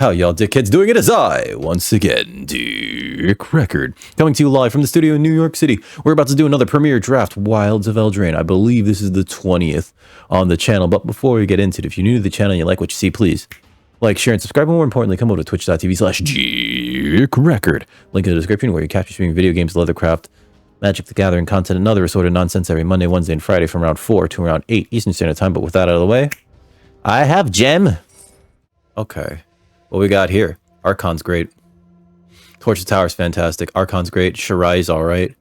How y'all dickheads doing? It is I, once again, Dick Record, coming to you live from the studio in New York City. We're about to do another premiere draft, Wilds of Eldraine. I believe this is the 20th on the channel, but before we get into it, if you're new to the channel and you like what you see, please like, share, and subscribe, and more importantly, come over to twitch.tv/Dick Link in the description where you capture streaming video games, leathercraft, Magic the Gathering content, and other assorted nonsense every Monday, Wednesday, and Friday from around 4 to around 8 Eastern Standard Time. But with that out of the way, I have Gem. Okay. What we got here? Archon's great. Torch of Tower's fantastic. Archon's great. Shirai is alright.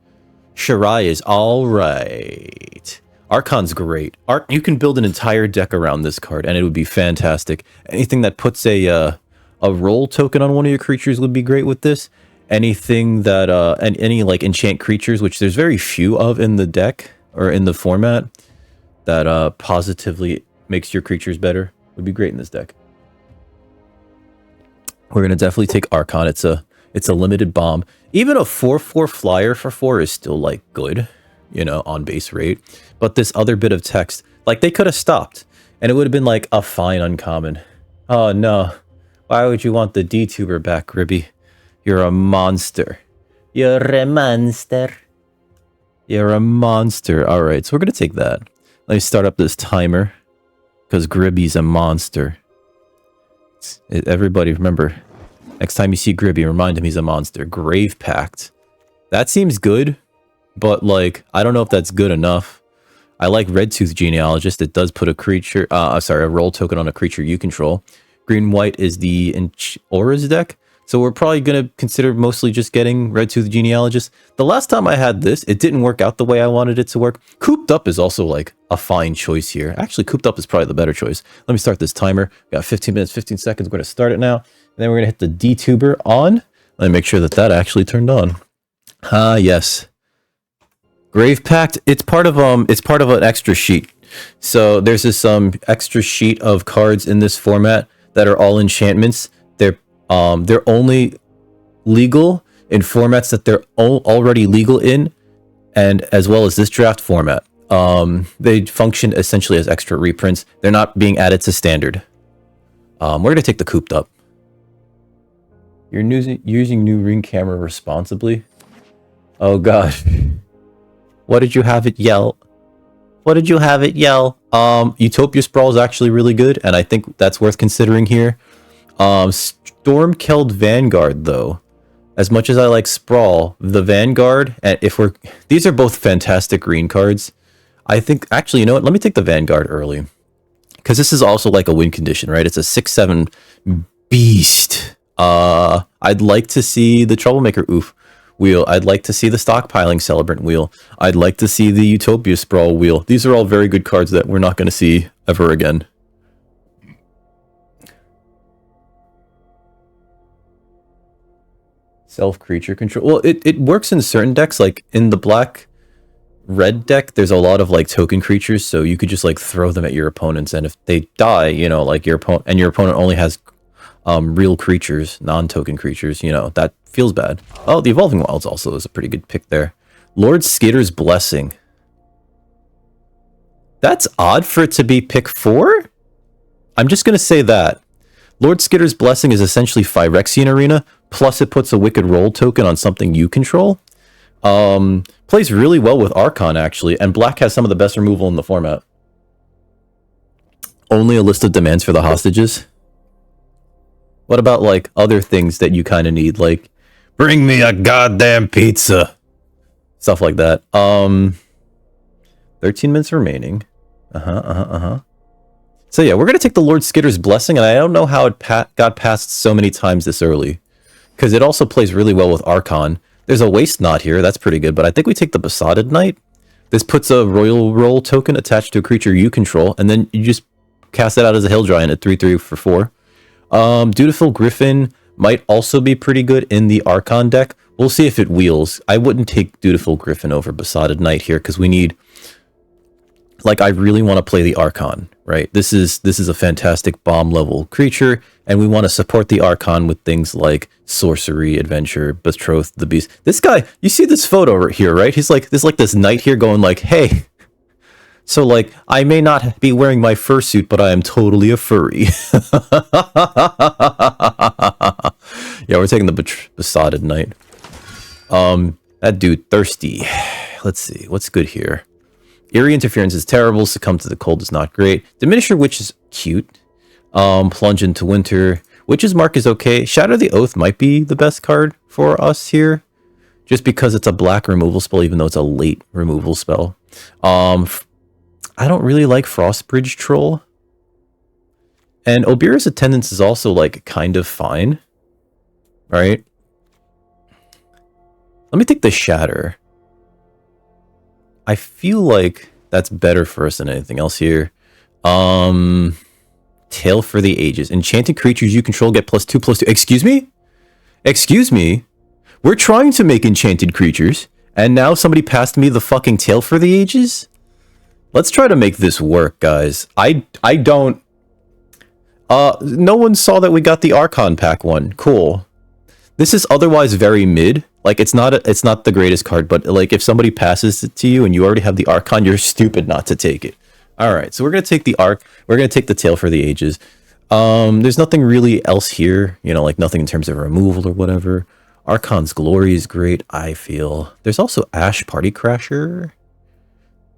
Shirai is alright. Archon's great. You can build an entire deck around this card, and it would be fantastic. Anything that puts a roll token on one of your creatures would be great with this. Anything that, and any, like, enchant creatures, which there's very few of in the deck, or in the format, that positively makes your creatures better, would be great in this deck. We're gonna definitely take Archon. It's a limited bomb. Even a 4/4 flyer for 4 is still like good, you know, on base rate. But this other bit of text, like they could have stopped, and it would have been like a fine uncommon. Oh no, why would you want the DTuber back, Gribby? You're a monster. You're a monster. You're a monster. All right, so we're gonna take that. Let me start up this timer, because Gribby's a monster. Everybody remember, next time you see Gribby, remind him he's a monster. Grave Pact. That seems good, but like, I don't know if that's good enough. I like Red Tooth Genealogist. It does put a creature, a roll token on a creature you control. Green-White is the Aura's deck, so we're probably going to consider mostly just getting Red Tooth Genealogist. The last time I had this, it didn't work out the way I wanted it to work. Cooped Up is also like a fine choice here. Actually, Cooped Up is probably the better choice. Let me start this timer. We got 15 minutes, 15 seconds. We're going to start it now. And then we're going to hit the DTuber on. Let me make sure that that actually turned on. Ah, yes. Grave Pact. It's part of an extra sheet. So there's this extra sheet of cards in this format that are all enchantments. They're only legal in formats that they're already legal in, and as well as this draft format. They function essentially as extra reprints. They're not being added to standard. We're going to take the Cooped Up. You're using new ring camera responsibly? Oh gosh. What did you have it yell? What did you have it yell? Utopia Sprawl is actually really good, and I think that's worth considering here. Stormkeld Vanguard, though. As much as I like Sprawl, the Vanguard, and these are both fantastic green cards. I think, actually, you know what? Let me take the Vanguard early. Because this is also like a win condition, right? It's a 6/7 beast. I'd like to see the Troublemaker wheel. I'd like to see the Stockpiling Celebrant wheel. I'd like to see the Utopia Sprawl wheel. These are all very good cards that we're not going to see ever again. Self-creature control. Well, it works in certain decks. Like in the black-red deck, there's a lot of like token creatures, so you could just like throw them at your opponents, and if they die, you know, like your opponent only has real creatures, non-token creatures, you know, that feels bad. Oh, the Evolving Wilds also is a pretty good pick there. Lord Skitter's Blessing. That's odd for it to be pick 4? I'm just gonna say that. Lord Skitter's Blessing is essentially Phyrexian Arena, plus it puts a Wicked Roll token on something you control. Plays really well with Archon, actually, and black has some of the best removal in the format. Only a list of demands for the hostages. What about, like, other things that you kind of need, like, bring me a goddamn pizza? Stuff like that. 13 minutes remaining. So yeah, we're going to take the Lord Skitter's Blessing, and I don't know how it got past so many times this early. Because it also plays really well with Archon. There's a Waste Knot here, that's pretty good, but I think we take the Besotted Knight. This puts a Royal Roll token attached to a creature you control, and then you just cast it out as a Hill Giant at 3/3 for 4. Dutiful Griffin might also be pretty good in the Archon deck. We'll see if it wheels. I wouldn't take Dutiful Griffin over Besotted Knight here, because we need... Like, I really want to play the Archon, right? This is a fantastic bomb level creature, and we want to support the Archon with things like Sorcery, Adventure, Betrothed the Beast. This guy, you see this photo right here, right? He's like, there's like this knight here going like, hey, So, like, I may not be wearing my fursuit, but I am totally a furry. Yeah, we're taking the besotted knight. That dude thirsty. Let's see, what's good here? Eerie Interference is terrible. Succumb to the Cold is not great. Diminisher Witch is cute. Plunge into Winter. Witch's Mark is okay. Shatter the Oath might be the best card for us here, just because it's a black removal spell, even though it's a late removal spell. I don't really like Frostbridge Troll. And Obira's Attendance is also, like, kind of fine. Right? Let me take the Shatter. I feel like that's better for us than anything else here. Tale for the Ages. Enchanted creatures you control get +2/+2. Excuse me? Excuse me? We're trying to make enchanted creatures, and now somebody passed me the fucking Tale for the Ages? Let's try to make this work, guys. I don't... no one saw that we got the Archon pack one. Cool. This is otherwise very mid. Like, it's not the greatest card, but, like, if somebody passes it to you and you already have the Archon, you're stupid not to take it. Alright, so we're going to take the we're going to take the Tale for the Ages. There's nothing really else here. You know, like, nothing in terms of removal or whatever. Archon's Glory is great, I feel. There's also Ash Party Crasher.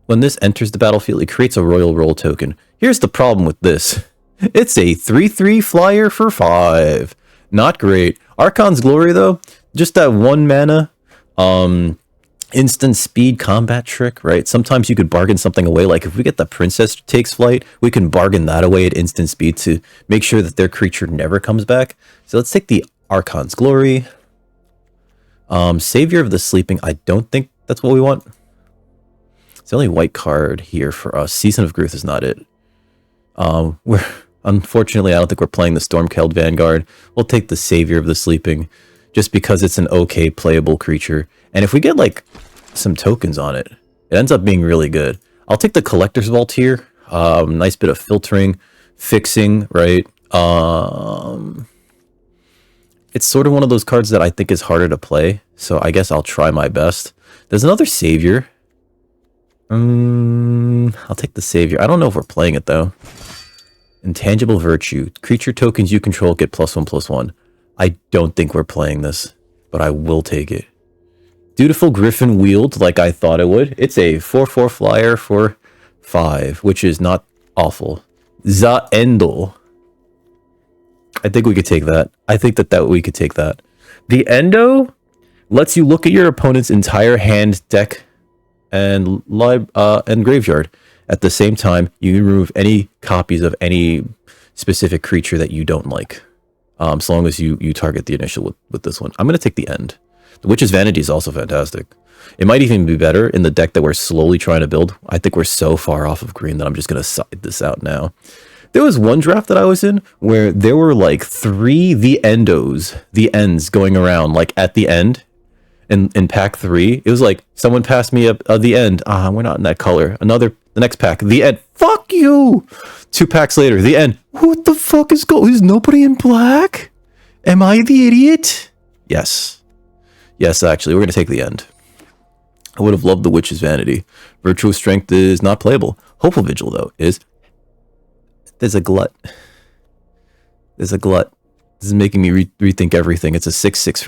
When this enters the battlefield, it creates a Royal Roll token. Here's the problem with this. It's a 3/3 flyer for 5. Not great. Archon's Glory, though, just that 1 mana, instant speed combat trick, right? Sometimes you could bargain something away. Like, if we get the Princess Takes Flight, we can bargain that away at instant speed to make sure that their creature never comes back. So let's take the Archon's Glory. Savior of the Sleeping, I don't think that's what we want. It's the only white card here for us. Season of Growth is not it. Unfortunately, I don't think we're playing the Stormkeld Vanguard. We'll take the Savior of the Sleeping, just because it's an okay playable creature. And if we get, like, some tokens on it, it ends up being really good. I'll take the Collector's Vault here. Nice bit of filtering, fixing, right? It's sort of one of those cards that I think is harder to play, so I guess I'll try my best. There's another Savior. I'll take the Savior. I don't know if we're playing it, though. Intangible Virtue. Creature tokens you control get +1/+1. I don't think we're playing this, but I will take it. Dutiful Griffin Wield, like I thought it would. It's a 4/4 flyer for 5, which is not awful. Zaendel. I think we could take that. I think that we could take that. The Endo lets you look at your opponent's entire hand, deck, and graveyard. At the same time, you can remove any copies of any specific creature that you don't like. So long as you target the initial with this one. I'm going to take the End. The Witch's Vanity is also fantastic. It might even be better in the deck that we're slowly trying to build. I think we're so far off of green that I'm just going to side this out now. There was one draft that I was in where there were like 3 the ends going around, like at the end. In pack 3, it was like someone passed me up the End. We're not in that color. The next pack, the End. Fuck you. 2 packs later, the End. What the fuck is is nobody in black? Am I the idiot? Yes, actually, we're gonna take the End. I would have loved the Witch's Vanity. Virtuous Strength is not playable. Hopeful Vigil, though, is. There's a glut. This is making me rethink everything. It's a 6/6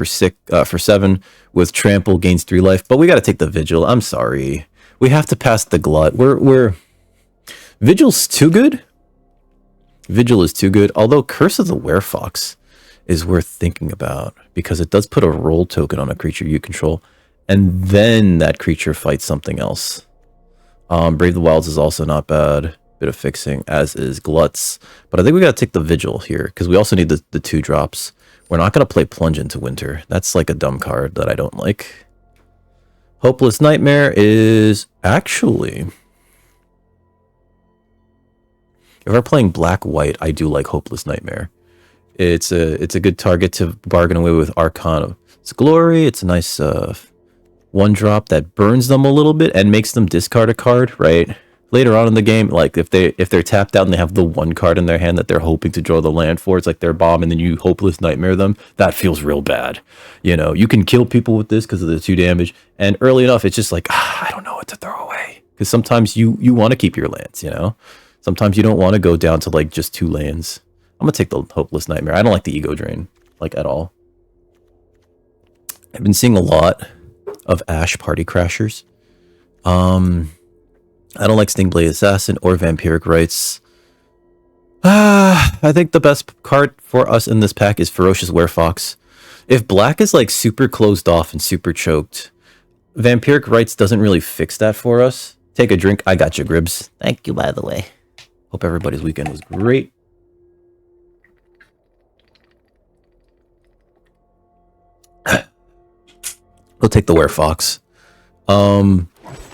for 7 with trample, gains 3 life. But we got to take the Vigil. I'm sorry. We have to pass the Glut. Vigil's too good. Vigil is too good. Although Curse of the Werefox is worth thinking about, because it does put a roll token on a creature you control, and then that creature fights something else. Brave the Wilds is also not bad. Bit of fixing, as is Gluts. But I think we gotta take the Vigil here, because we also need the 2 drops. We're not gonna play Plunge into Winter. That's like a dumb card that I don't like. Hopeless Nightmare is actually... If we're playing black-white, I do like Hopeless Nightmare. It's a good target to bargain away with Arcana. It's Glory. It's a nice 1-drop that burns them a little bit and makes them discard a card, right? Later on in the game, like if they're tapped out and they have the 1 card in their hand that they're hoping to draw the land for, it's like their bomb, and then you Hopeless Nightmare them. That feels real bad. You can kill people with this because of the 2 damage, and early enough, it's just like, I don't know what to throw away. Because sometimes you want to keep your lands, you know? Sometimes you don't want to go down to like just 2 lands. I'm going to take the Hopeless Nightmare. I don't like the Ego Drain, like at all. I've been seeing a lot of Ash Party Crashers. I don't like Stingblade Assassin or Vampiric Rites. I think the best card for us in this pack is Ferocious Werefox. If black is like super closed off and super choked, Vampiric Rites doesn't really fix that for us. Take a drink. I got you, Gribs. Thank you, by the way. Hope everybody's weekend was great. We'll take the Werefox.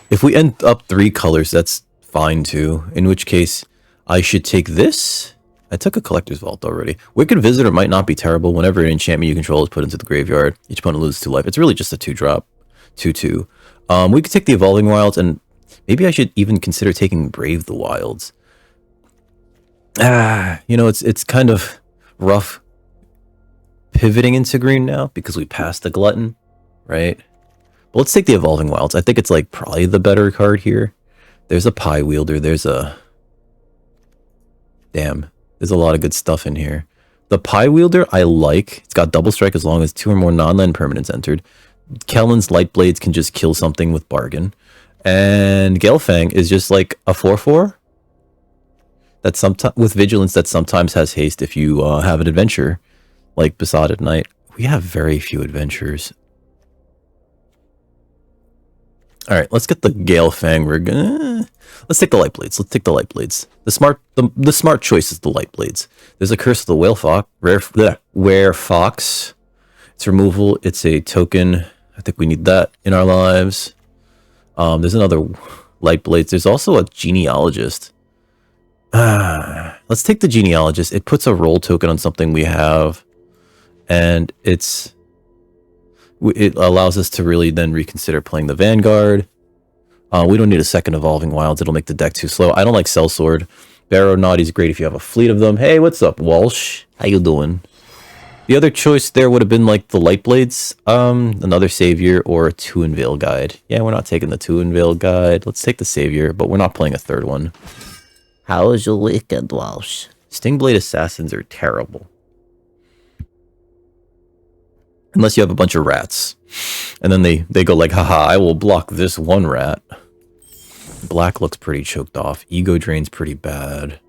If we end up 3 colors, that's fine too. In which case, I should take this. I took a Collector's Vault already. Wicked Visitor might not be terrible. Whenever an enchantment you control is put into the graveyard, each opponent loses 2 life. It's really just a 2-drop. 2/2. We could take the Evolving Wilds, and maybe I should even consider taking Brave the Wilds. You know, it's kind of rough pivoting into green now because we passed the Glutton, right? But let's take the Evolving Wilds. I think it's like probably the better card here. There's a Pie Wielder. There's a... Damn. There's a lot of good stuff in here. The Pie Wielder I like. It's got double strike as long as 2 or more non-land permanents entered. Kellen's Light Blades can just kill something with bargain. And Galefang is just like a 4/4. That sometimes with Vigilance that sometimes has haste if you have an adventure like Besotted Knight. We have very few adventures. All right, let's get the Galefang. Let's take the Light Blades. Let's take the Light Blades. The smart choice is the Light Blades. There's a Curse of the Werefox. It's removal. It's a token. I think we need that in our lives. There's another Light Blades. There's also a Genealogist. Let's take the Genealogist. It puts a roll token on something we have, and it allows us to really then reconsider playing the Vanguard. We don't need a second Evolving Wilds. It'll make the deck too slow. I don't like Sellsword. Barrow Naughty's great if you have a fleet of them. Hey, what's up, Walsh? How you doing? The other choice there would have been like the Light Blades, another Savior, or a 2-Unveil Guide. Yeah, we're not taking the 2-Unveil Guide. Let's take the Savior, but we're not playing a third one. How was your weekend, Walsh? Stingblade Assassins are terrible. Unless you have a bunch of rats. And then they go like, haha, I will block this one rat. Black looks pretty choked off. Ego Drain's pretty bad.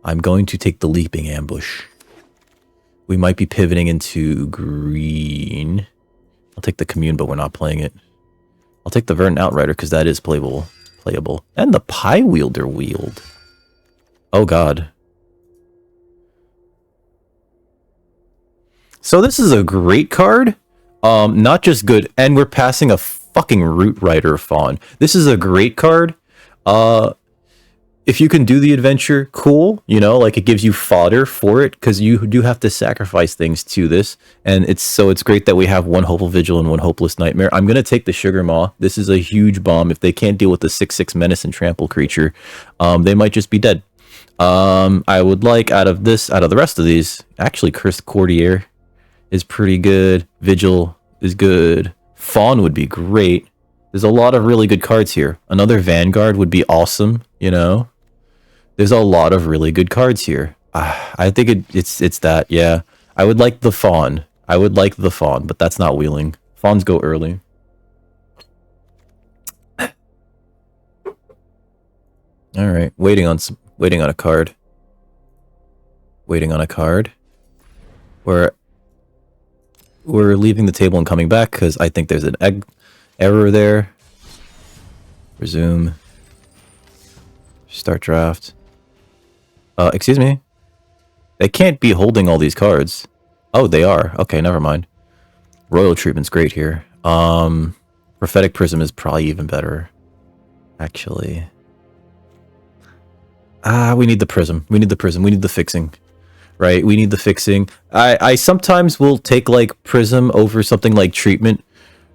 I'm going to take the Leaping Ambush. We might be pivoting into green. I'll take the Commune, but we're not playing it. I'll take the Verdant Outrider because that is playable. And the Pie Wielder wield. Oh god. So this is a great card. Not just good, and we're passing a fucking Root Rider Fawn. This is a great card. If you can do the adventure, cool. You know, like it gives you fodder for it, because you do have to sacrifice things to this. And it's great that we have 1 Hopeful Vigil and 1 Hopeless Nightmare. I'm gonna take the Sugar Maw. This is a huge bomb. If they can't deal with the 6/6 Menace and Trample creature, they might just be dead. I would like out of the rest of these, actually Cursed Courtier is pretty good. Vigil is good. Fawn would be great. There's a lot of really good cards here. Another Vanguard would be awesome, you know? There's a lot of really good cards here. I think it's that, yeah. I would like the Fawn. But that's not wheeling. Fawns go early. Alright, waiting on a card. We're leaving the table and coming back because I think there's an error there. Resume. Start draft. Excuse me. They can't be holding all these cards. Oh, they are. Okay, never mind. Royal Treatment's great here. Prophetic Prism is probably even better. Actually. We need the Prism. We need the fixing. Right, we need the fixing. I sometimes will take like Prism over something like Treatment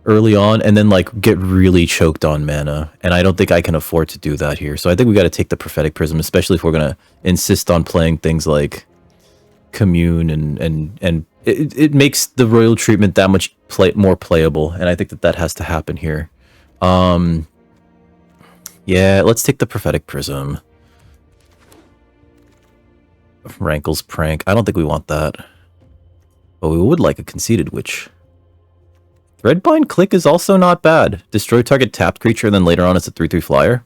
early on and then like get really choked on mana, and I don't think I can afford to do that here. So I think we got to take the Prophetic Prism, especially if we're gonna insist on playing things like Commune, and it makes the Royal Treatment that much more playable, and I think that has to happen here. Yeah, let's take the Prophetic Prism. Rankle's Prank. I don't think we want that. But we would like a Conceited Witch. Threadbind Click is also not bad. Destroy target tapped creature, and then later on it's a 3/3 flyer.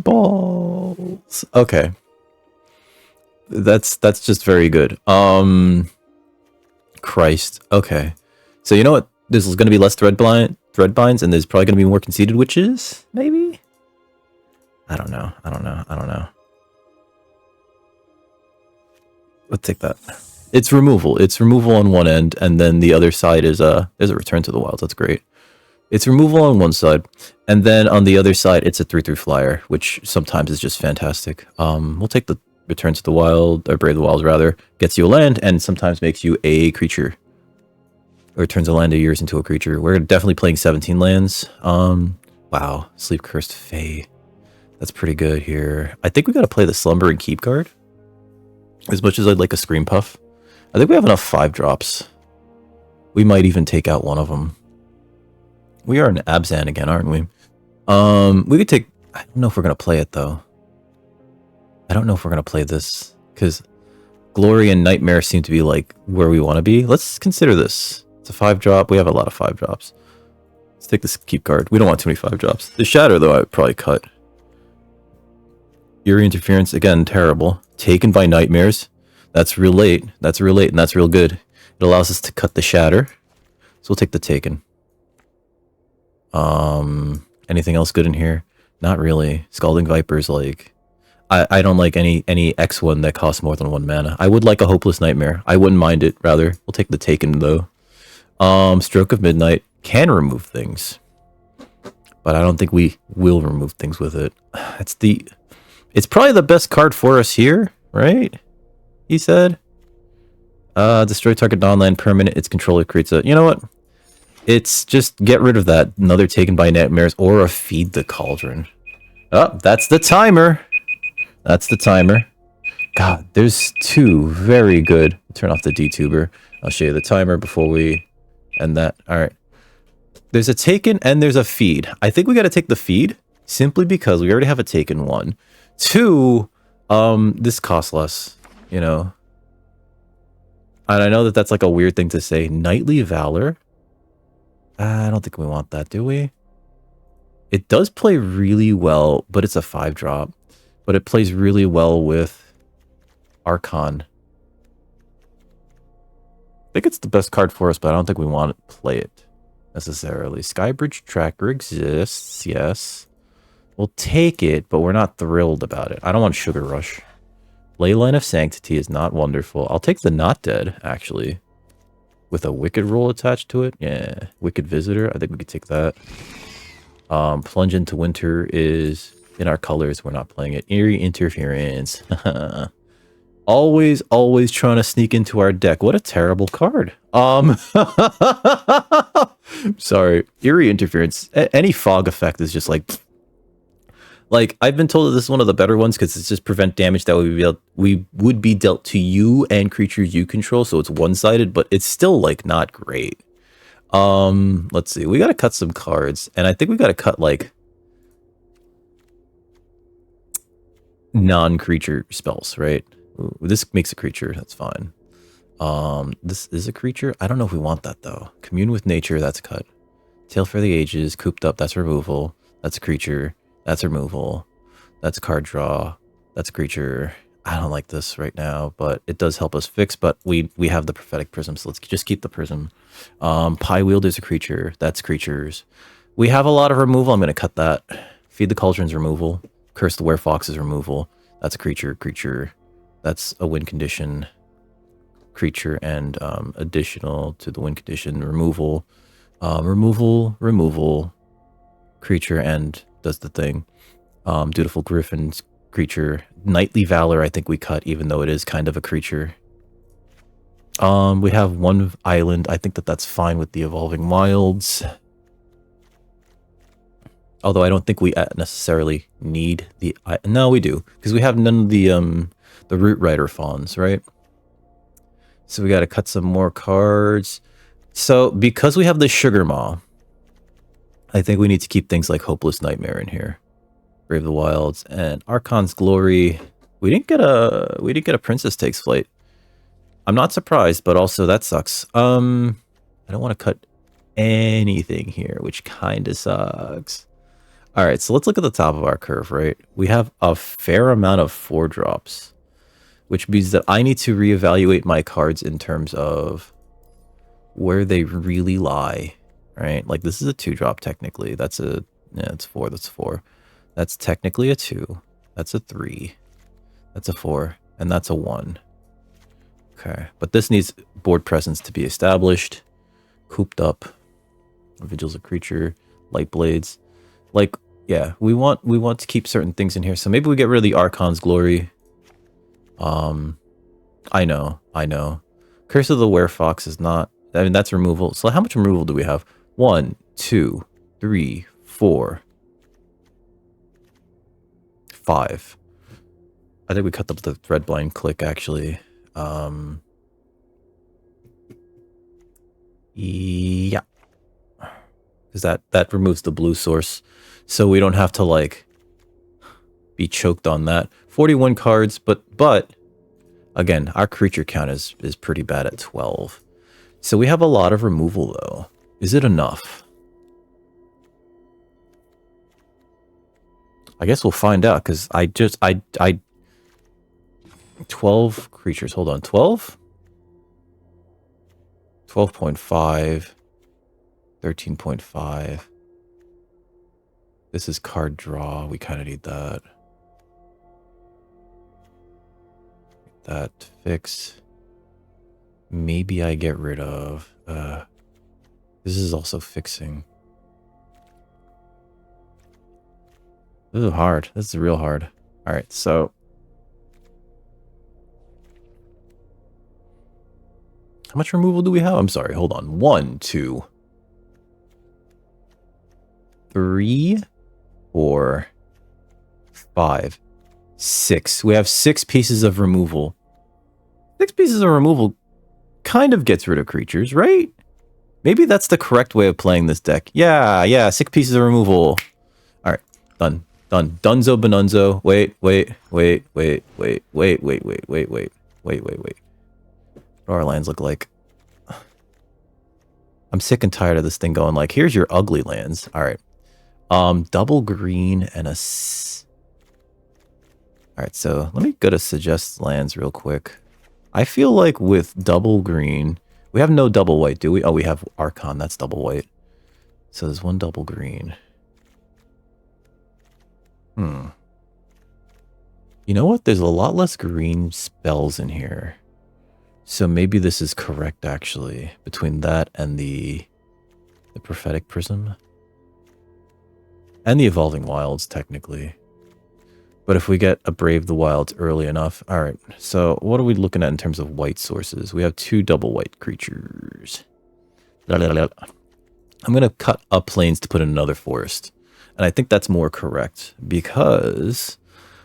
Balls. Okay. That's just very good. Christ. Okay. So you know what? This is going to be less Threadbinds, and there's probably going to be more Conceited Witches, maybe? I don't know. Let's take that. It's removal. It's removal on one end, and then the other side is there's a Return to the Wilds. That's great. It's removal on one side, and then on the other side, it's a 3/3 flyer, which sometimes is just fantastic. We'll take the Return to the Wild, or Brave the Wilds rather. Gets you a land, and sometimes makes you a creature. Or turns a land of yours into a creature. We're definitely playing 17 lands. Wow. Sleep Cursed Fae. That's pretty good here. I think we gotta play the Slumber and Keep card. As much as I'd like a Scream Puff. I think we have enough 5-drops. We might even take out one of them. We are in Abzan again, aren't we? We could take... I don't know if we're gonna play it, though. I don't know if we're gonna play this. Because Glory and Nightmare seem to be, like, where we want to be. Let's consider this. It's a 5-drop. We have a lot of 5-drops. Let's take this Keep card. We don't want too many 5-drops. The Shatter, though, I would probably cut. Eerie Interference, again, terrible. Taken by Nightmares. That's real late. That's real late, and that's real good. It allows us to cut the Shatter. So we'll take the Taken. Anything else good in here? Not really. Scalding Viper's like... I don't like any X1 that costs more than 1 mana. I would like a Hopeless Nightmare. I wouldn't mind it, rather. We'll take the Taken, though. Stroke of Midnight can remove things. But I don't think we will remove things with it. It's probably the best card for us here, right? He said. Destroy target non-land permanent. Its controller creates a... You know what? It's just get rid of that. Another Taken by Nightmares or a Feed the Cauldron. Oh, that's the timer. That's the timer. God, there's 2 very good. Turn off the DTuber. I'll show you the timer before we end that. All right. There's a Taken and there's a Feed. I think we got to take the Feed simply because we already have a Taken 1. 2, this costs less, you know. And I know that that's like a weird thing to say. Knightly Valor? I don't think we want that, do we? It does play really well, but it's a 5-drop. But it plays really well with Archon. I think it's the best card for us, but I don't think we want to play it necessarily. Skybridge Tracker exists, yes. We'll take it, but we're not thrilled about it. I don't want Sugar Rush. Leyline of Sanctity is not wonderful. I'll take the Not Dead, actually. With a Wicked roll attached to it. Yeah, Wicked Visitor. I think we could take that. Plunge into Winter is... in our colors, we're not playing it. Eerie Interference. always trying to sneak into our deck. What a terrible card. Sorry. Eerie Interference. Any fog effect is just like I've been told that this is one of the better ones because it's just prevent damage that we would be dealt to you and creatures you control. So it's one-sided, but it's still like not great. Let's see. We got to cut some cards, and I think we got to cut like non-creature spells, right? Ooh, this makes a creature, that's fine. This is a creature. I don't know if we want that though. Commune with Nature, that's cut. Tale for the Ages, Cooped Up, that's removal. That's a creature, that's removal. That's card draw, that's a creature. I don't like this right now, but it does help us fix, but we have the Prophetic Prism, so let's just keep the Prism. Pie Wielder's a creature, that's creatures. We have a lot of removal, I'm going to cut that. Feed the Cauldron's removal. Curse the Werefox's removal. That's a creature. That's a win condition. Creature and additional to the win condition. Removal. Removal. Creature and does the thing. Dutiful Griffin's creature. Knightly Valor, I think we cut, even though it is kind of a creature. We have 1 island. I think that's fine with the Evolving Wilds. Although I don't think we necessarily need the... No, we do. Because we have none of the Root Rider Fawns, right? So we got to cut some more cards. So because we have the Sugar Maw, I think we need to keep things like Hopeless Nightmare in here. Brave the Wilds and Archon's Glory. We didn't get a Princess Takes Flight. I'm not surprised, but also that sucks. I don't want to cut anything here, which kind of sucks. All right, so let's look at the top of our curve, right? We have a fair amount of 4-drops, which means that I need to reevaluate my cards in terms of where they really lie, right? Like this is a 2-drop technically. That's a, yeah, it's 4, that's 4. That's technically a 2. That's a 3. That's a 4, and that's a 1. Okay, but this needs board presence to be established. Cooped up. Vigil's a creature. Light Blades. Like, yeah, we want to keep certain things in here. So maybe we get rid of the Archon's Glory. I know. Curse of the Werefox is not, I mean, that's removal. So how much removal do we have? 1, 2, 3, 4, 5. I think we cut the Threadblind Click, actually. Yeah. Because that removes the blue source. So we don't have to, like, be choked on that. 41 cards, but again, our creature count is pretty bad at 12. So we have a lot of removal, though. Is it enough? I guess we'll find out, because I 12 creatures. Hold on. 12? 12.5. 13.5. This is card draw. We kind of need that. That fix. Maybe I get rid of. This is also fixing. This is hard. This is real hard. All right, so. How much removal do we have? I'm sorry. Hold on. 1, 2, 3, 4, 5, 6. We have 6 pieces of removal. 6 pieces of removal kind of gets rid of creatures, right? Maybe that's the correct way of playing this deck. Yeah, 6 pieces of removal. All right, done. Dunzo Benunzo. Wait. What do our lands look like? I'm sick and tired of this thing going like, here's your ugly lands. All right. Double green and a... All right, so let me go to suggest lands real quick. I feel like with double green... We have no double white, do we? Oh, we have Archon. That's double white. So there's 1 double green. You know what? There's a lot less green spells in here. So maybe this is correct, actually. Between that and the Prophetic Prism. And the Evolving Wilds, technically. But if we get a Brave the Wilds early enough... Alright, so what are we looking at in terms of white sources? We have 2 double white creatures. I'm going to cut up plains to put in another forest. And I think that's more correct. Because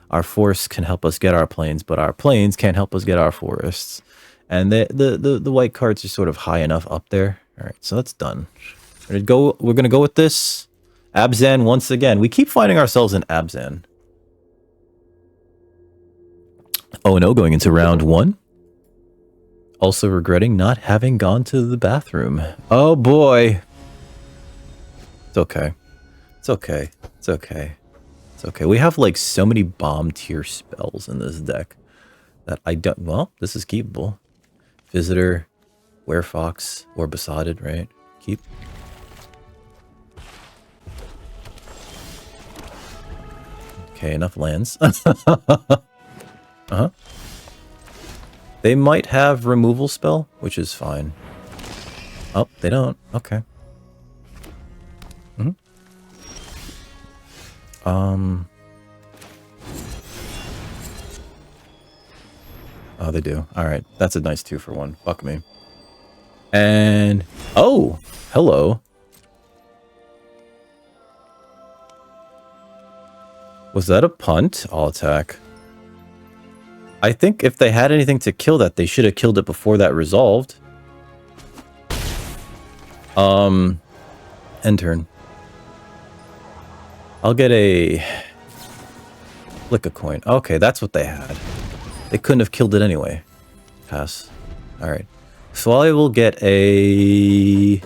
our forest can help us get our plains, but our plains can't help us get our forests. And the white cards are sort of high enough up there. Alright, so that's done. We're going to go with this. Abzan once again. We keep finding ourselves in Abzan. Oh no, going into round 1. Also regretting not having gone to the bathroom. Oh boy. It's okay. It's okay. It's okay. It's okay. We have like so many bomb tier spells in this deck that I don't... Well, this is keepable. Visitor, Werefox, or Besotted, right? Keep. Okay, enough lands. They might have removal spell, which is fine. Oh, they don't. Okay. Oh, they do. All right. That's a nice 2 for 1. Fuck me. And... Oh! Hello. Was that a punt? I'll attack. I think if they had anything to kill that, they should have killed it before that resolved. End turn. I'll get a... Flick a coin. Okay, that's what they had. They couldn't have killed it anyway. Pass. Alright. So I will get a...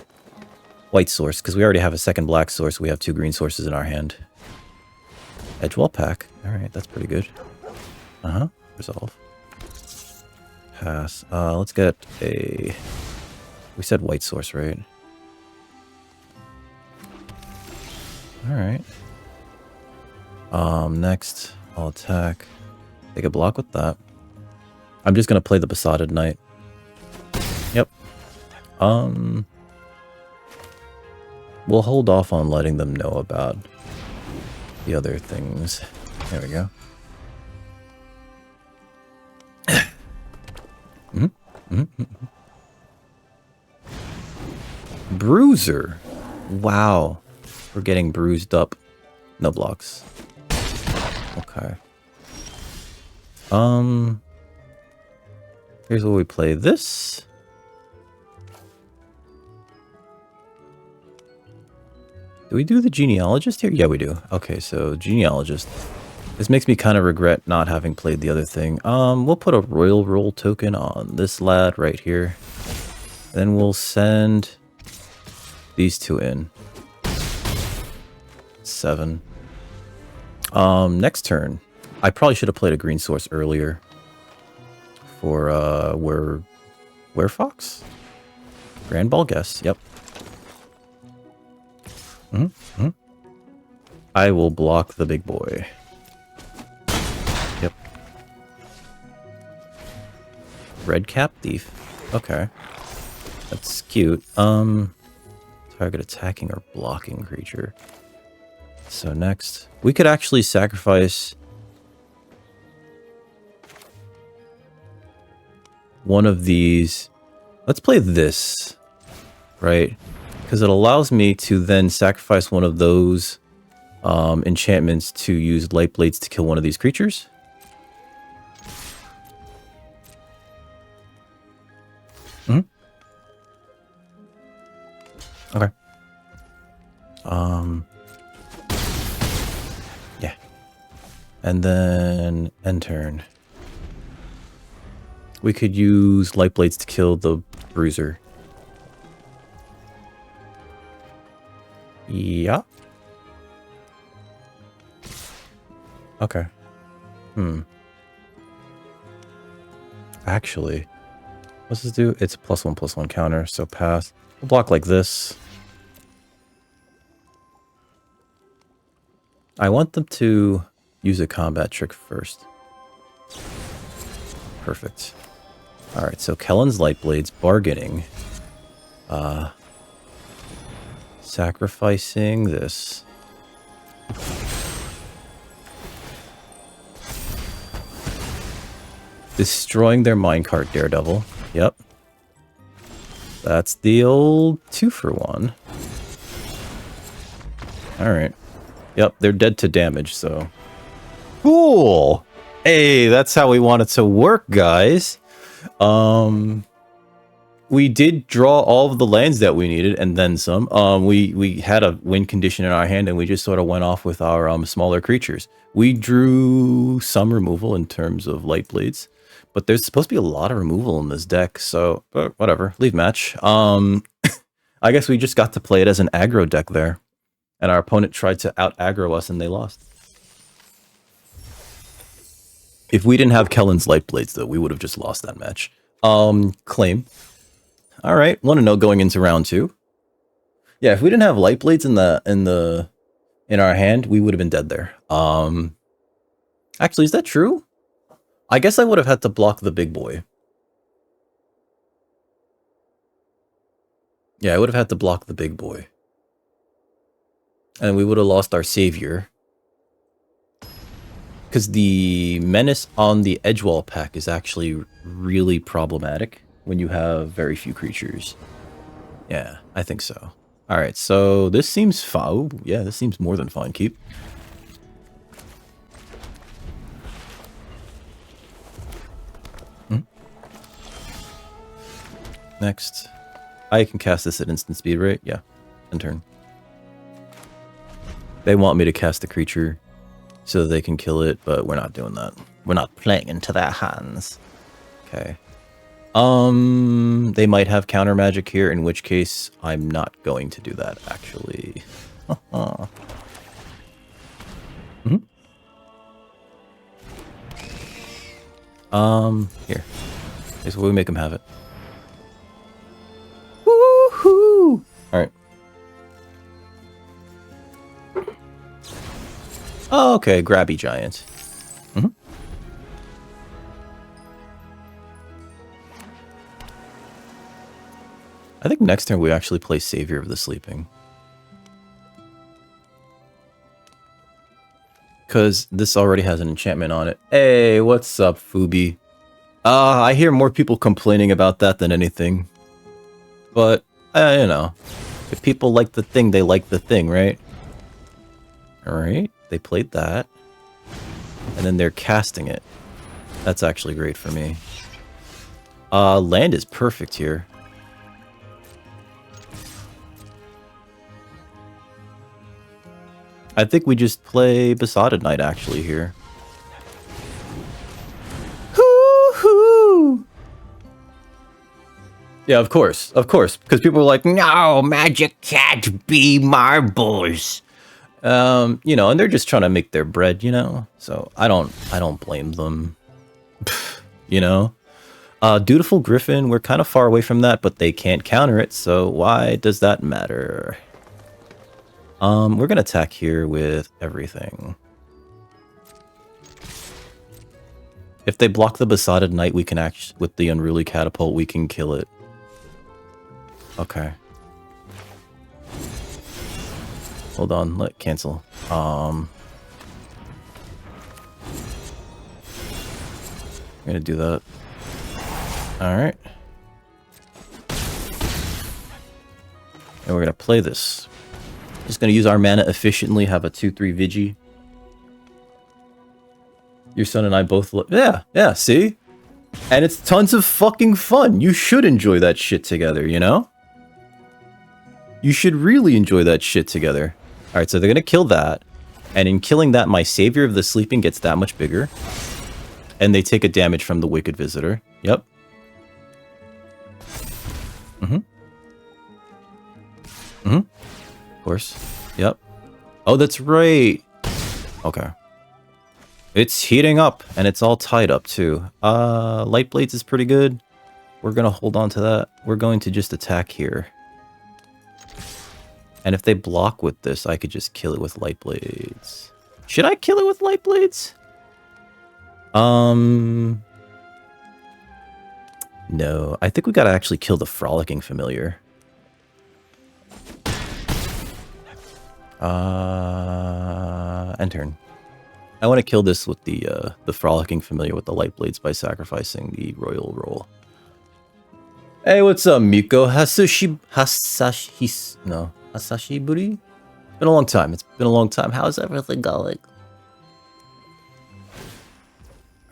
white source, because we already have a second black source. We have 2 green sources in our hand. Edgewall pack. Alright, that's pretty good. Uh-huh. Resolve. Pass. Let's get a... We said white source, right? Alright. Next, I'll attack. Take a block with that. I'm just gonna play the Besotted Knight. Yep. We'll hold off on letting them know about the other things. There we go. Bruiser. Wow. We're getting bruised up. No blocks. Okay. Here's where we play this. Do we do the Genealogist here? Yeah, we do. Okay, so Genealogist. This makes me kind of regret not having played the other thing. We'll put a Royal Roll token on this lad right here. Then we'll send these 2 in. 7. Next turn. I probably should have played a green source earlier. For, where Fox? Grand Ball Guess, yep. I will block the big boy. Yep. Red Cap Thief. Okay. That's cute. Target attacking or blocking creature. So next, we could actually sacrifice one of these. Let's play this, right? Because it allows me to then sacrifice one of those enchantments to use Light Blades to kill one of these creatures. Okay. Yeah. And then end turn. We could use Light Blades to kill the Bruiser. Yeah. Okay. Actually, what's this do? It's a +1/+1 counter, so pass. We'll block like this. I want them to use a combat trick first. Perfect. Alright, so Kellen's Light Blades, bargaining. Sacrificing this. Destroying their minecart, Daredevil. Yep. That's the old 2-for-1. Alright. Yep, they're dead to damage, so... Cool! Hey, that's how we want it to work, guys. We did draw all of the lands that we needed, and then some. We had a win condition in our hand, and we just sort of went off with our smaller creatures. We drew some removal in terms of Light Blades, but there's supposed to be a lot of removal in this deck, so whatever. Leave match. I guess we just got to play it as an aggro deck there, and our opponent tried to out-aggro us, and they lost. If we didn't have Kellen's Light Blades, though, we would have just lost that match. Claim. All right, want to know going into round 2. Yeah, if we didn't have Light Blades in our hand, we would have been dead there. Actually, is that true? I guess I would have had to block the big boy. Yeah, I would have had to block the big boy. And we would have lost our savior. Because the menace on the Edgewall pack is actually really problematic when you have very few creatures. Yeah, I think so. Alright, so this seems fine. Oh, yeah, this seems more than fine. Keep. Next. I can cast this at instant speed, right? Yeah. End turn. They want me to cast the creature so that they can kill it, but we're not doing that. We're not playing into their hands. Okay. They might have counter magic here, in which case I'm not going to do that, actually. Here. Here's where we make them have it. Woohoo! Alright. Oh, okay, grabby giant. I think next turn we actually play Savior of the Sleeping. Because this already has an enchantment on it. Hey, what's up, Fubi? I hear more people complaining about that than anything. But, you know, if people like the thing, they like the thing, right? Alright, they played that. And then they're casting it. That's actually great for me. Land is perfect here. I think we just play Besotted Knight actually here. Hoo-hoo! Yeah, of course, because people are like, no, magic can't be marbles. You know, and they're just trying to make their bread, you know. So I don't blame them. You know, Dutiful Griffin, we're kind of far away from that, but they can't counter it. So why does that matter? We're gonna attack here with everything. If they block the Besotted Knight, we can act with the Unruly Catapult, we can kill it. Okay. Hold on, let cancel. I'm gonna do that. Alright. And we're gonna play this. Just gonna use our mana efficiently, have a 2/3 Vigi. Your son and I both yeah, see? And it's tons of fucking fun. You should enjoy that shit together, you know? You should really enjoy that shit together. Alright, so they're gonna kill that. And in killing that, my Savior of the Sleeping gets that much bigger. And they take a damage from the Wicked Visitor. Yep. Of course. Yep. Oh, that's right. Okay. It's heating up, and it's all tied up, too. Light Blades is pretty good. We're gonna hold on to that. We're going to just attack here. And if they block with this, I could just kill it with Light Blades. Should I kill it with Light Blades? No. I think we gotta actually kill the Frolicking Familiar. End turn. I want to kill this with the Frolicking Familiar with the Light Blades by sacrificing the Royal Roll. Hey, what's up, Miko? Hasashi Buri? Been a long time. It's been a long time. How's everything going?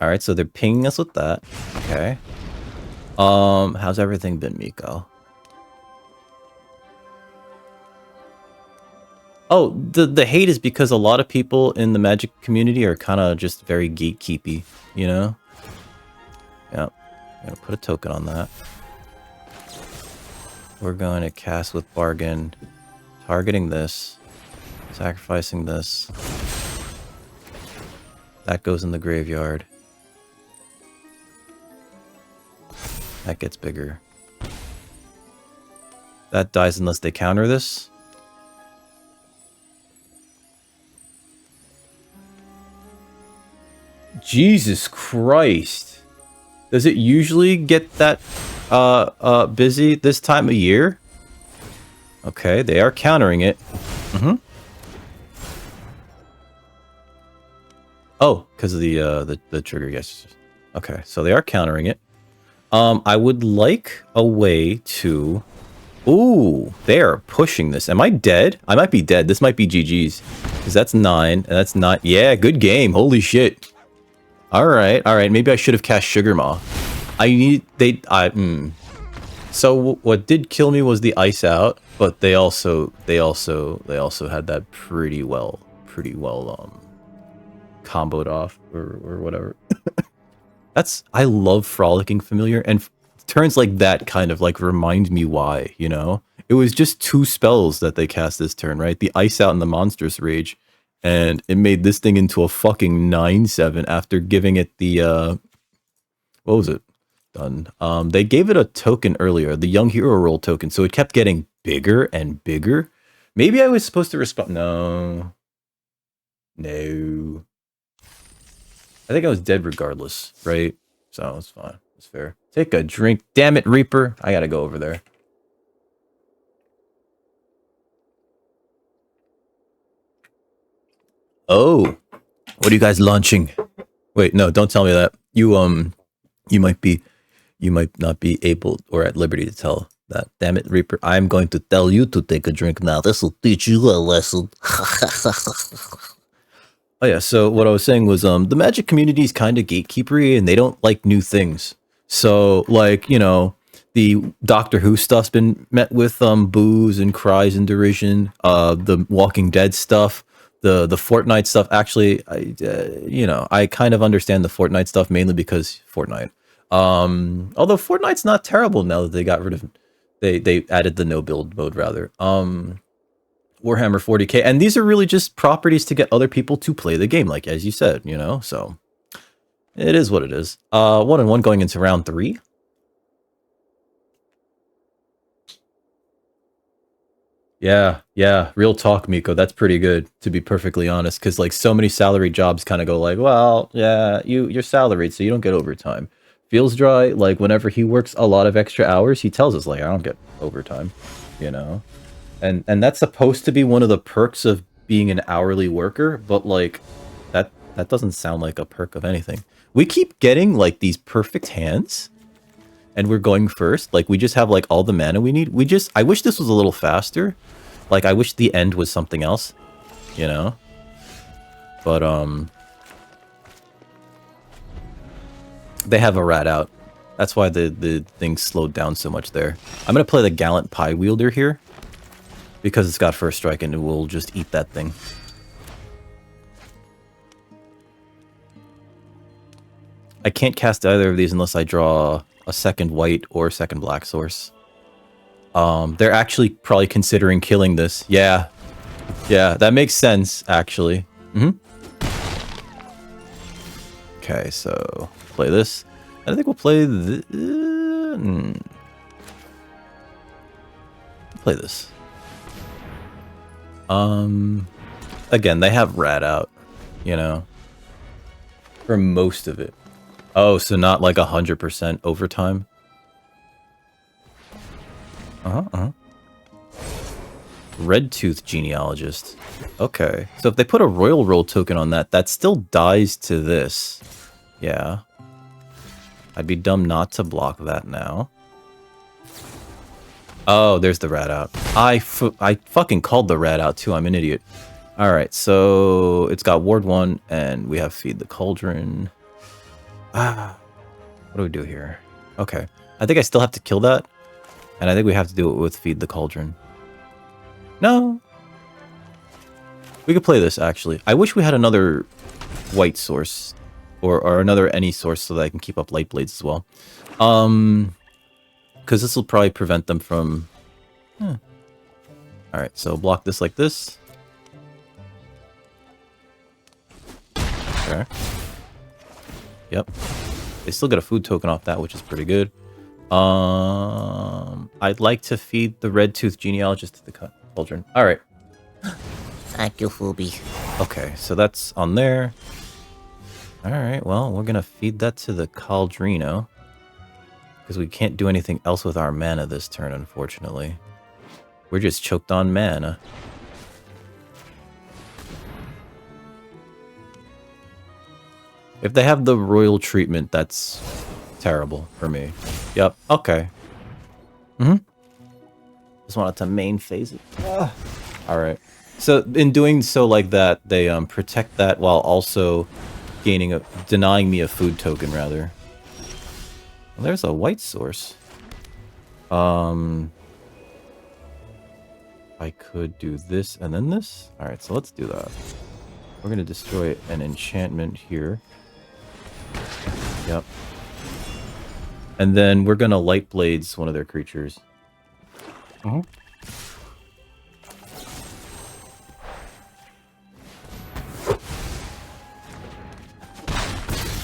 Alright, so they're pinging us with that. Okay. How's everything been, Miko? Oh, the hate is because a lot of people in the Magic community are kind of just very gatekeepy, you know? Yep. I'm going to put a token on that. We're going to cast with Bargain, targeting this, sacrificing this. That goes in the graveyard. That gets bigger. That dies unless they counter this. Jesus Christ. Does it usually get that busy this time of year? Okay, they are countering it. Oh, because of the trigger, yes. Okay, so they are countering it. I would like a way to... Ooh, they are pushing this. Am I dead? I might be dead. This might be GG's. Because that's 9, and that's not... Yeah, good game. Holy shit. Alright, alright. Maybe I should have cast Sugar Maw. So what did kill me was the ice out, but they also had that pretty well comboed off or whatever. I love Frolicking Familiar, and turns like that kind of like remind me why, you know? It was just 2 spells that they cast this turn, right? The Ice Out and the Monstrous Rage, and it made this thing into a fucking 9/7 after giving it the what was it? Done. They gave it a token earlier, the Young Hero Roll token, so it kept getting bigger and bigger. Maybe I was supposed to respond. No. No. I think I was dead regardless, right? So it's fine. It's fair. Take a drink. Damn it, Reaper. I gotta go over there. Oh. What are you guys launching? Wait, no, don't tell me that. You might not be able or at liberty to tell that. Damn it, Reaper. I'm going to tell you to take a drink now. This will teach you a lesson. Oh yeah, so what I was saying was the Magic community is kind of gatekeepery and they don't like new things. So like, you know, the Doctor Who stuff's been met with boos and cries and derision. The Walking Dead stuff, the Fortnite stuff. Actually, you know, I kind of understand the Fortnite stuff mainly because Fortnite. Although Fortnite's not terrible now that they got rid of they added the no build mode rather. Warhammer 40k, and these are really just properties to get other people to play the game, like as you said, you know. So it is what it is. 1-1 going into round 3. Yeah, real talk, Miko. That's pretty good, to be perfectly honest, because like so many salary jobs kind of go like, well, yeah, you're salaried, so you don't get overtime. Feels dry, like whenever he works a lot of extra hours, he tells us like, I don't get overtime, you know. And that's supposed to be one of the perks of being an hourly worker, but like that doesn't sound like a perk of anything. We keep getting like these perfect hands and we're going first. Like we just have like all the mana we need. I wish this was a little faster. Like I wish the end was something else, you know? But they have a rat out. That's why the thing slowed down so much there. I'm gonna play the Gallant Pie Wielder here. Because it's got first strike and it will just eat that thing. I can't cast either of these unless I draw a second white or second black source. They're actually probably considering killing this. Yeah, that makes sense, actually. Okay, so play this. I think we'll play play this. Again, they have rat out, you know, for most of it. Oh, so not like 100% overtime. Red Tooth Genealogist. Okay, so if they put a Royal Roll token on that, that still dies to this. Yeah. I'd be dumb not to block that now. Oh, there's the rat out. I fucking called the rat out too. I'm an idiot. Alright, so it's got Ward 1 and we have Feed the Cauldron. What do we do here? Okay. I think I still have to kill that. And I think we have to do it with Feed the Cauldron. No. We could play this, actually. I wish we had another white source. Or another any source so that I can keep up Light Blades as well. Because this will probably prevent them from... Alright, so block this like this. Okay. Yep. They still get a food token off that, which is pretty good. I'd like to feed the Red Tooth Genealogist to the Cauldron. Alright. Thank you, Fubi. Okay, so that's on there. Alright, well, we're gonna feed that to the Cauldrino. Because we can't do anything else with our mana this turn, unfortunately. We're just choked on mana. If they have the royal treatment, that's terrible for me. Yep, okay. Just wanted to main phase it. Alright. So, in doing so like that, they protect that while also denying me a food token, rather. Well, there's a white source. I could do this and then this. All right, so let's do that. We're gonna destroy an enchantment here. Yep. And then we're gonna light blades one of their creatures.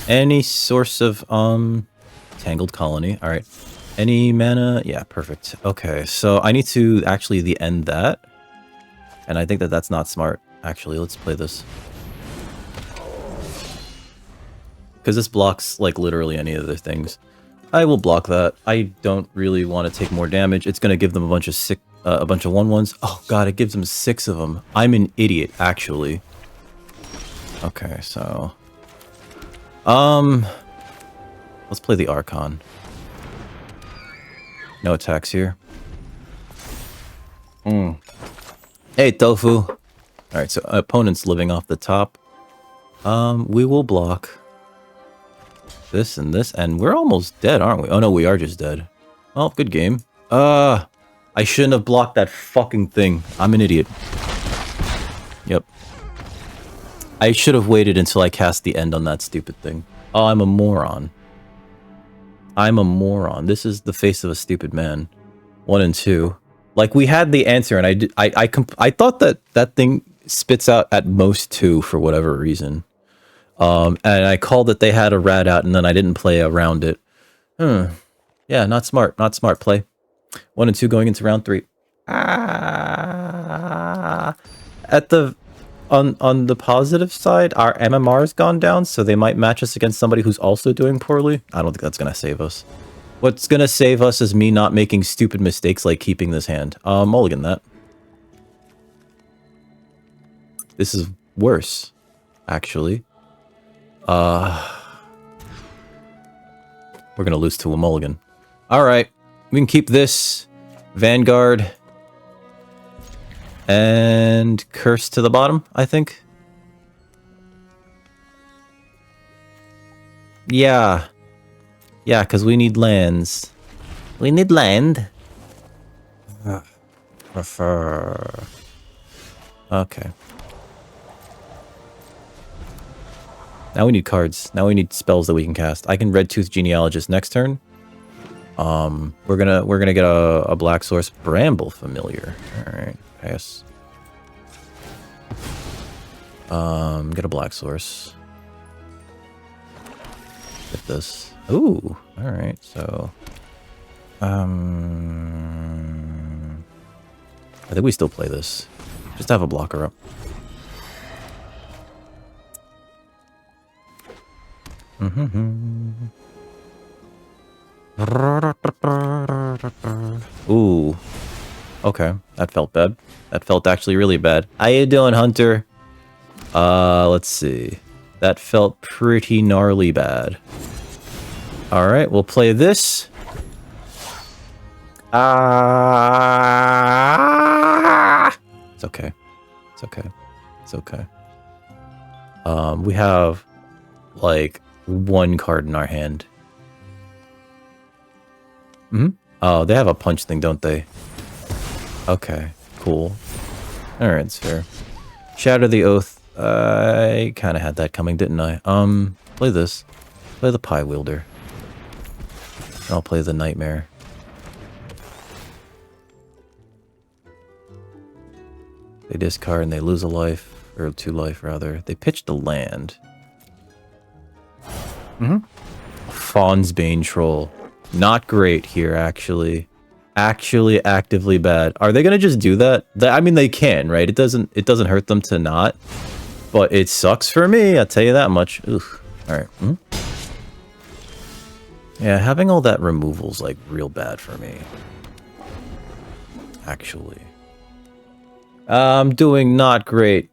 Any source of Tangled Colony. All right. Any mana? Yeah, perfect. Okay, so I need to actually end that. And I think that that's not smart. Actually, let's play this. Because this blocks, like, literally any other things. I will block that. I don't really want to take more damage. It's going to give them a bunch of 1/1s. Oh, God, it gives them 6 of them. I'm an idiot, actually. Okay, so... let's play the Archon. No attacks here. Hey, Tofu. Alright, so opponent's living off the top. We will block this and this, and we're almost dead, aren't we? Oh no, we are just dead. Well, good game. I shouldn't have blocked that fucking thing. I'm an idiot. Yep. I should have waited until I cast the end on that stupid thing. Oh, I'm a moron. I'm a moron. This is the face of a stupid man. 1 and 2. Like, we had the answer, and I thought that that thing spits out at most 2 for whatever reason. And I called that they had a rat out, and then I didn't play around it. Yeah, not smart. Not smart play. 1 and 2 going into round 3. At the... On the positive side, our MMR's gone down, so they might match us against somebody who's also doing poorly. I don't think that's going to save us. What's going to save us is me not making stupid mistakes like keeping this hand. Mulligan that. This is worse, actually. We're going to lose to a mulligan. Alright, we can keep this. Vanguard. And curse to the bottom, I think. Yeah. Yeah, because we need lands. We need land. Prefer. Okay. Now we need cards. Now we need spells that we can cast. I can Red Tooth Genealogist next turn. We're gonna get a black source Bramble Familiar. Alright. Pass. Get a black source. Get this. Ooh, alright, so... I think we still play this. Just have a blocker up. Ooh. Okay, that felt bad. That felt actually really bad. How you doing, Hunter? Let's see. That felt pretty gnarly bad. Alright, we'll play this. It's okay. It's okay. It's okay. We have, like, 1 card in our hand. Oh, they have a punch thing, don't they? Okay, cool. Alright, it's fair. Shatter the Oath. I kind of had that coming, didn't I? Play this. Play the Pie Wielder. I'll play the Nightmare. They discard and they lose a life. Or 2 life, rather. They pitched a land. Fawn's Bane Troll. Not great here, actually. Actually actively bad. Are they gonna just do that? I mean, they can, right? It doesn't hurt them to not. But it sucks for me, I'll tell you that much. Ugh. Alright. Yeah, having all that removal's, like, real bad for me. Actually. I'm doing not great.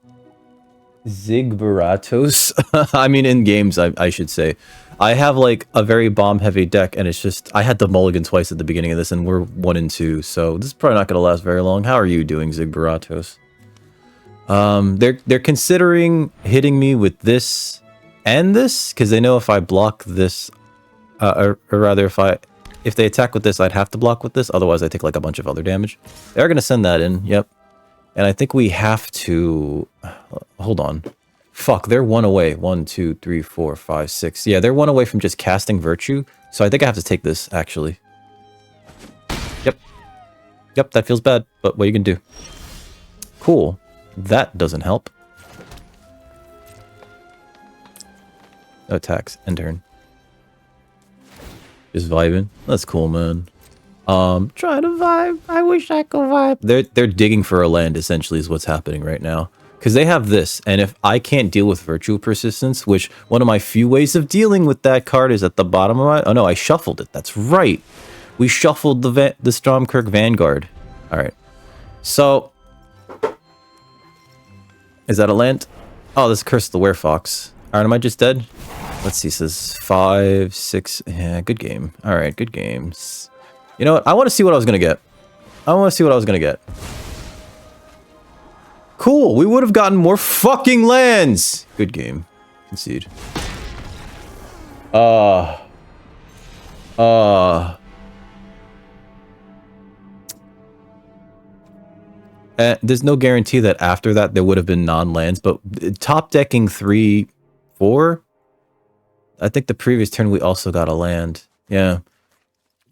Zigbaratos. I mean, in games, I should say. I have, like, a very bomb-heavy deck, and it's just... I had to mulligan twice at the beginning of this, and we're 1 and 2, so this is probably not going to last very long. How are you doing, Zigbaratos? They're considering hitting me with this and this, because they know if I block this... or rather, if I if they attack with this, I'd have to block with this. Otherwise, I take like a bunch of other damage. They're going to send that in. Yep. And I think we have to... hold on. Fuck, they're one away. 1, 2, 3, 4, 5, 6. Yeah, they're one away from just casting Virtue. So I think I have to take this, actually. Yep. Yep, that feels bad. But what are you going to do? Cool. That doesn't help. No attacks. End turn. Just vibing. That's cool, man. Trying to vibe. I wish I could vibe. They're digging for a land, essentially, is what's happening right now. Because they have this, and if I can't deal with Virtual Persistence, which one of my few ways of dealing with that card is at the bottom of my... Oh, no, I shuffled it. That's right. We shuffled the Stormkirk Vanguard. All right. So... is that a land? Oh, this is Curse of the Werefox. All right, am I just dead? Let's see, it says 5, 6... Yeah, good game. All right, good games. You know what? I want to see what I was going to get. I want to see what I was going to get. Cool, we would have gotten more fucking lands! Good game. Concede. There's no guarantee that after that there would have been non-lands, but top decking 3, 4? I think the previous turn we also got a land. Yeah.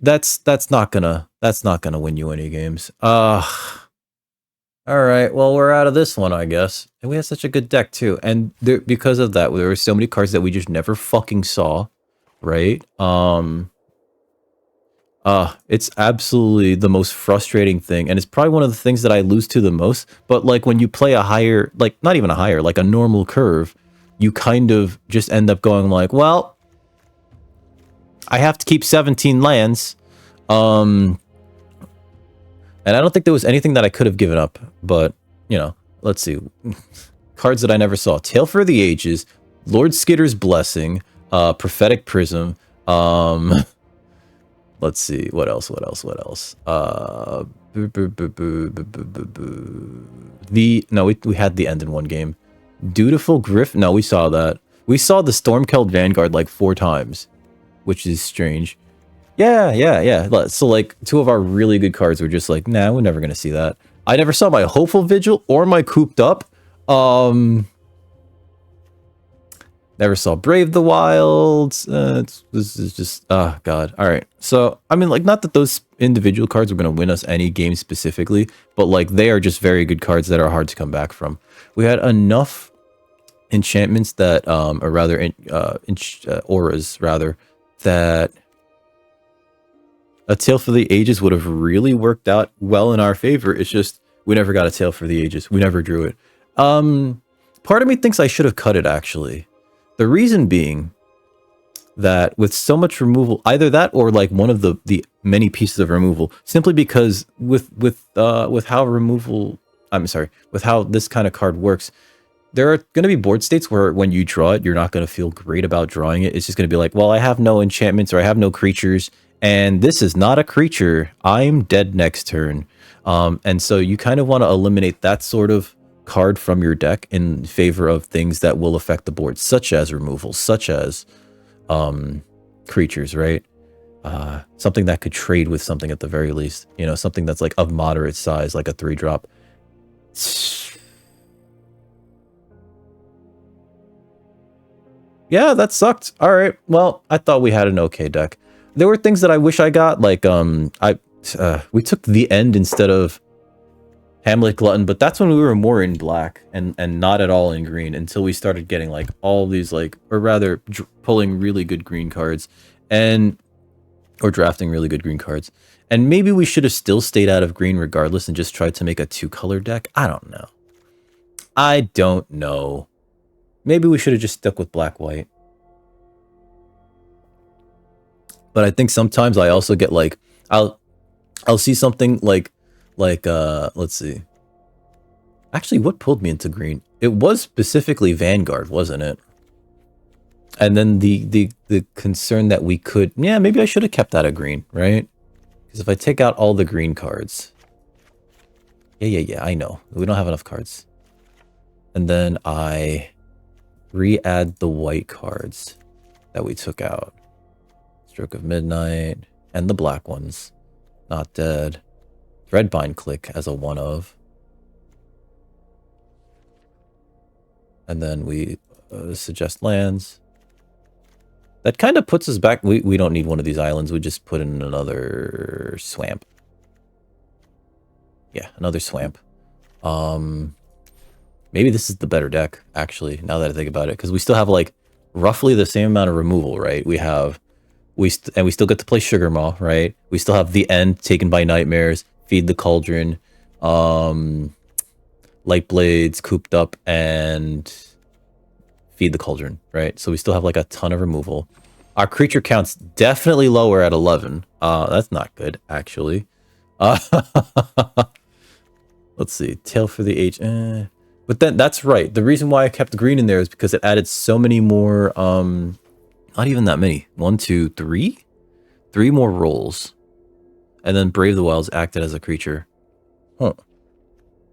That's not gonna win you any games. Alright, well, we're out of this one, I guess. And we had such a good deck, too. And because of that, there were so many cards that we just never fucking saw, right? It's absolutely the most frustrating thing. And it's probably one of the things that I lose to the most. But, like, when you play a higher, like, not even a higher, like a normal curve, you kind of just end up going like, well, I have to keep 17 lands. And I don't think there was anything that I could have given up, but, you know, let's see. Cards that I never saw. Tale for the Ages, Lord Skitter's Blessing, Prophetic Prism, let's see, what else? We had the end in one game. Dutiful Griff, no, we saw that. We saw the Stormkeld Vanguard like 4 times, which is strange. Yeah. So, like, 2 of our really good cards were just like, nah, we're never going to see that. I never saw my Hopeful Vigil or my Cooped Up. Never saw Brave the Wilds. This is just, oh, God. All right. So, I mean, like, not that those individual cards are going to win us any game specifically, but, like, they are just very good cards that are hard to come back from. We had enough enchantments that, or rather, auras, rather, that... a Tale for the Ages would have really worked out well in our favor. It's just, we never got a Tale for the Ages. We never drew it. Part of me thinks I should have cut it, actually. The reason being that with so much removal, either that or like one of the many pieces of removal, simply because with how removal, with how this kind of card works, there are going to be board states where when you draw it, you're not going to feel great about drawing it. It's just going to be like, well, I have no enchantments or I have no creatures. And this is not a creature. I'm dead next turn. And so you kind of want to eliminate that sort of card from your deck in favor of things that will affect the board, such as removal, such as creatures, right? Something that could trade with something at the very least. You know, something that's like of moderate size, like a 3-drop. Yeah, that sucked. All right. Well, I thought we had an okay deck. There were things that I wish I got, like, we took the end instead of Hamlet Glutton, but that's when we were more in black and not at all in green until we started getting, like, all these, like, or rather, pulling really good green cards, or drafting really good green cards. And maybe we should have still stayed out of green regardless and just tried to make a 2-color deck. I don't know. Maybe we should have just stuck with black-white. But I think sometimes I also get like, I'll see something like, let's see. Actually, what pulled me into green? It was specifically Vanguard, wasn't it? And then the concern that we could, yeah, maybe I should have kept that a green, right? Because if I take out all the green cards, yeah, I know. We don't have enough cards. And then I re-add the white cards that we took out. Stroke of Midnight, And the black ones. Not dead. Threadbind click as a 1 of. And then we suggest lands. That kind of puts us back. We don't need one of these islands. We just put in another swamp. Yeah, another swamp. Maybe this is the better deck, actually, now that I think about it. Because we still have, like, roughly the same amount of removal, right? We still get to play Sugar Maw, right? We still have the end taken by Nightmares, Feed the Cauldron, Light Blades, Cooped Up, and Feed the Cauldron, right? So we still have like a ton of removal. Our creature count's definitely lower at 11. That's not good, actually. Let's see, Tail for the Age. But then that's right. The reason why I kept green in there is because it added so many more. Not even that many. 1, 2, 3, 3 more rolls, and then Brave the Wilds acted as a creature. Huh.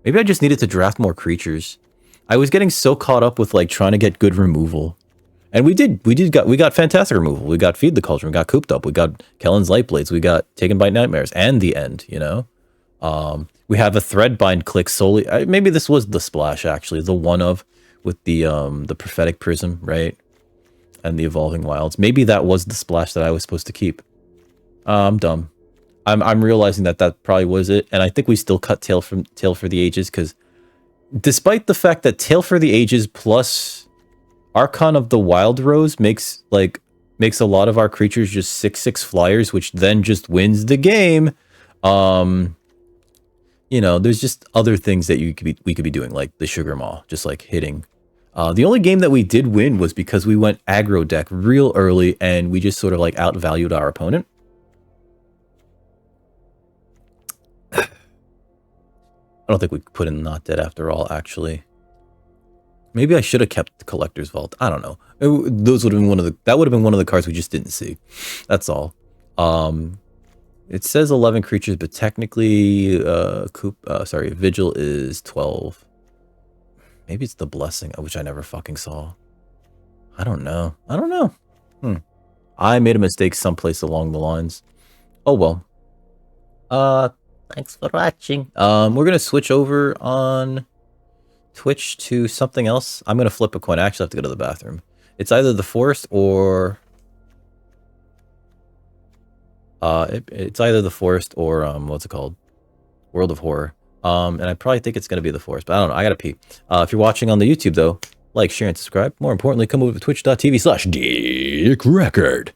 Maybe I just needed to draft more creatures. I was getting so caught up with like trying to get good removal. And we got fantastic removal. We got Feed the Cauldron, we got Cooped Up, we got Kellen's Light Blades, we got Taken by Nightmares, and the end, you know? We have a Threadbind click solely. Maybe this was the splash, actually, the 1 of with the Prophetic Prism, right? And the Evolving Wilds. Maybe that was the splash that I was supposed to keep. I'm dumb. I'm realizing that probably was it, and I think we still cut Tail for the Ages, because despite the fact that Tail for the Ages plus Archon of the Wild Rose makes a lot of our creatures just 6/6 flyers, which then just wins the game. You know, there's just other things that we could be doing, like the Sugar Maw, just like hitting. The only game that we did win was because we went aggro deck real early, and we just sort of like outvalued our opponent. I don't think we put in Not Dead after all, actually. Maybe I should have kept the Collector's Vault. I don't know. Those would have been that would have been one of the cards we just didn't see. That's all. It says 11 creatures, but technically, Vigil is 12. Maybe it's the Blessing, which I never fucking saw. I don't know. I made a mistake someplace along the lines. Oh well. Thanks for watching. We're gonna switch over on Twitch to something else. I'm gonna flip a coin. I actually have to go to the bathroom. It's either the Forest or it's either the Forest or what's it called? World of Horror. And I probably think it's gonna be the Forest, but I don't know. I gotta pee. If you're watching on the YouTube though, like, share, and subscribe. More importantly, come over to twitch.tv/DickRecord.